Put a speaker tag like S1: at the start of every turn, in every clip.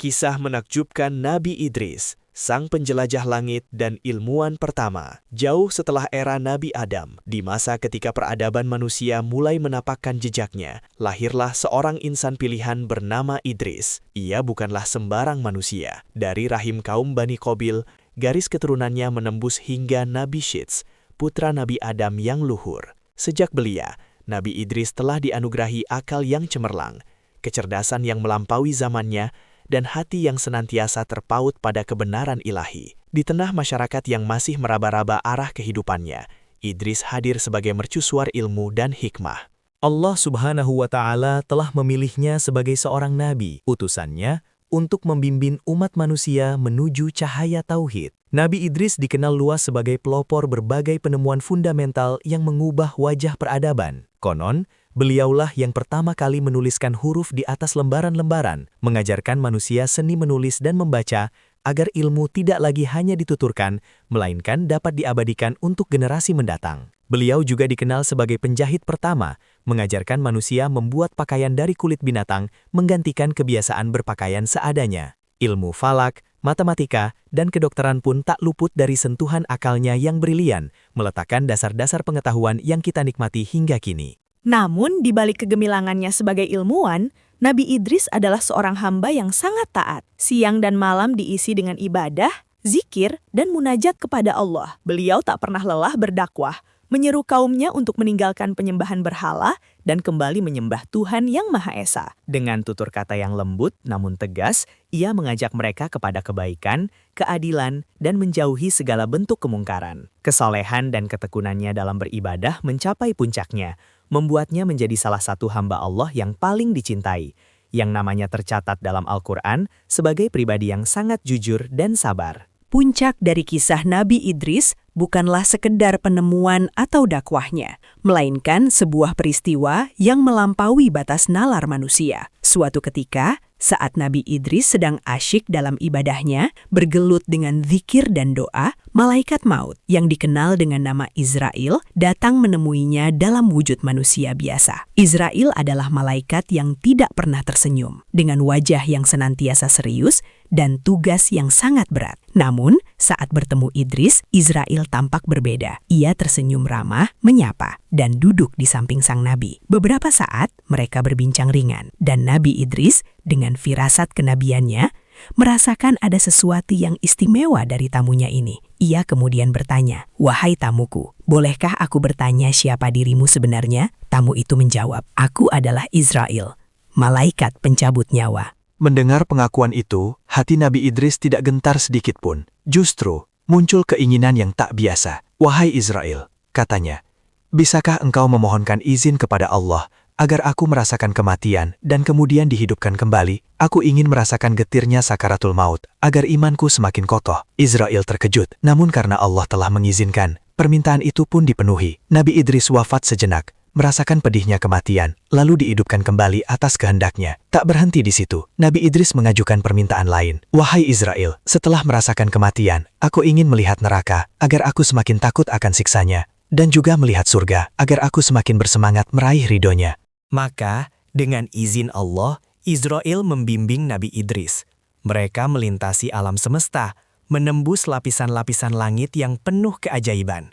S1: Kisah menakjubkan Nabi Idris, sang penjelajah langit dan ilmuwan pertama, jauh setelah era Nabi Adam. Di masa ketika peradaban manusia mulai menapakkan jejaknya, lahirlah seorang insan pilihan bernama Idris. Ia bukanlah sembarang manusia. Dari rahim kaum Bani Qabil, garis keturunannya menembus hingga Nabi Syits, putra Nabi Adam yang luhur. Sejak belia, Nabi Idris telah dianugerahi akal yang cemerlang, kecerdasan yang melampaui zamannya, dan hati yang senantiasa terpaut pada kebenaran ilahi. Di tengah masyarakat yang masih meraba-raba arah kehidupannya, Idris hadir sebagai mercusuar ilmu dan hikmah.
S2: Allah Subhanahu wa Ta'ala telah memilihnya sebagai seorang nabi, utusannya untuk membimbing umat manusia menuju cahaya tauhid. Nabi Idris dikenal luas sebagai pelopor berbagai penemuan fundamental yang mengubah wajah peradaban. Konon, beliaulah yang pertama kali menuliskan huruf di atas lembaran-lembaran, mengajarkan manusia seni menulis dan membaca agar ilmu tidak lagi hanya dituturkan, melainkan dapat diabadikan untuk generasi mendatang. Beliau juga dikenal sebagai penjahit pertama, mengajarkan manusia membuat pakaian dari kulit binatang, menggantikan kebiasaan berpakaian seadanya. Ilmu falak, matematika, dan kedokteran pun tak luput dari sentuhan akalnya yang brilian, meletakkan dasar-dasar pengetahuan yang kita nikmati hingga kini.
S3: Namun, di balik kegemilangannya sebagai ilmuwan, Nabi Idris adalah seorang hamba yang sangat taat. Siang dan malam diisi dengan ibadah, zikir, dan munajat kepada Allah. Beliau tak pernah lelah berdakwah, menyeru kaumnya untuk meninggalkan penyembahan berhala dan kembali menyembah Tuhan Yang Maha Esa.
S2: Dengan tutur kata yang lembut namun tegas, ia mengajak mereka kepada kebaikan, keadilan, dan menjauhi segala bentuk kemungkaran. Kesolehan dan ketekunannya dalam beribadah mencapai puncaknya, membuatnya menjadi salah satu hamba Allah yang paling dicintai, yang namanya tercatat dalam Al-Quran sebagai pribadi yang sangat jujur dan sabar.
S4: Puncak dari kisah Nabi Idris bukanlah sekedar penemuan atau dakwahnya, melainkan sebuah peristiwa yang melampaui batas nalar manusia. Suatu ketika, saat Nabi Idris sedang asyik dalam ibadahnya, bergelut dengan zikir dan doa, malaikat maut yang dikenal dengan nama Israil datang menemuinya dalam wujud manusia biasa. Israil adalah malaikat yang tidak pernah tersenyum, dengan wajah yang senantiasa serius dan tugas yang sangat berat. Namun, saat bertemu Idris, Israil tampak berbeda. Ia tersenyum ramah, menyapa, dan duduk di samping sang nabi. Beberapa saat, mereka berbincang ringan, dan Nabi Idris, dengan firasat kenabiannya, merasakan ada sesuatu yang istimewa dari tamunya ini. Ia kemudian bertanya, "Wahai tamuku, bolehkah aku bertanya siapa dirimu sebenarnya?" Tamu itu menjawab, "Aku adalah Israil, malaikat pencabut nyawa."
S5: Mendengar pengakuan itu, hati Nabi Idris tidak gentar sedikit pun. Justru, muncul keinginan yang tak biasa. "Wahai Israil," katanya, "bisakah engkau memohonkan izin kepada Allah agar aku merasakan kematian dan kemudian dihidupkan kembali? Aku ingin merasakan getirnya sakaratul maut, agar imanku semakin kokoh." Israil terkejut, namun karena Allah telah mengizinkan, permintaan itu pun dipenuhi. Nabi Idris wafat sejenak, merasakan pedihnya kematian, lalu dihidupkan kembali atas kehendaknya. Tak berhenti di situ, Nabi Idris mengajukan permintaan lain. "Wahai Israil, setelah merasakan kematian, aku ingin melihat neraka, agar aku semakin takut akan siksanya, dan juga melihat surga, agar aku semakin bersemangat meraih ridhonya."
S2: Maka, dengan izin Allah, Israil membimbing Nabi Idris. Mereka melintasi alam semesta, menembus lapisan-lapisan langit yang penuh keajaiban.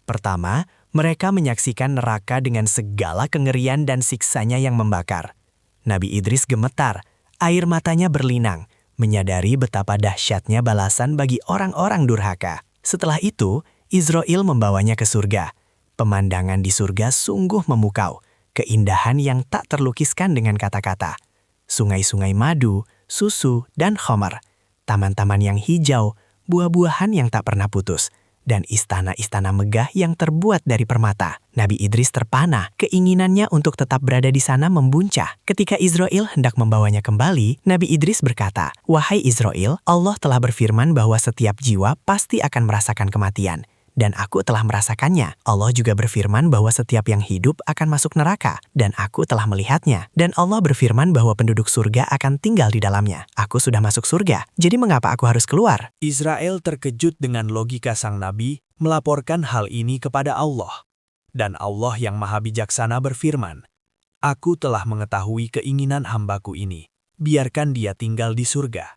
S2: Pertama, mereka menyaksikan neraka dengan segala kengerian dan siksanya yang membakar. Nabi Idris gemetar, air matanya berlinang, menyadari betapa dahsyatnya balasan bagi orang-orang durhaka. Setelah itu, Israil membawanya ke surga. Pemandangan di surga sungguh memukau, keindahan yang tak terlukiskan dengan kata-kata. Sungai-sungai madu, susu, dan khamar, taman-taman yang hijau, buah-buahan yang tak pernah putus, dan istana-istana megah yang terbuat dari permata. Nabi Idris terpana, keinginannya untuk tetap berada di sana membuncah. Ketika Israil hendak membawanya kembali, Nabi Idris berkata, "Wahai Israil, Allah telah berfirman bahwa setiap jiwa pasti akan merasakan kematian. Dan aku telah merasakannya. Allah juga berfirman bahwa setiap yang hidup akan masuk neraka, dan aku telah melihatnya. Dan Allah berfirman bahwa penduduk surga akan tinggal di dalamnya. Aku sudah masuk surga, jadi mengapa aku harus keluar?"
S1: Israil terkejut dengan logika sang nabi, melaporkan hal ini kepada Allah. Dan Allah yang maha bijaksana berfirman, "Aku telah mengetahui keinginan hambaku ini.
S2: biarkan dia tinggal di surga.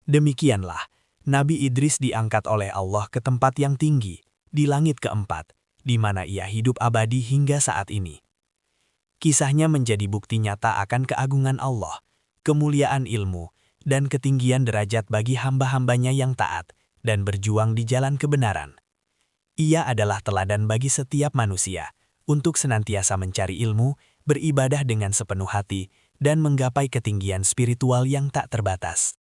S2: Demikianlah, Nabi Idris diangkat oleh Allah ke tempat yang tinggi, di langit keempat, di mana ia hidup abadi hingga saat ini. Kisahnya menjadi bukti nyata akan keagungan Allah, kemuliaan ilmu, dan ketinggian derajat bagi hamba-hambanya yang taat dan berjuang di jalan kebenaran. Ia adalah teladan bagi setiap manusia untuk senantiasa mencari ilmu, beribadah dengan sepenuh hati, dan menggapai ketinggian spiritual yang tak terbatas.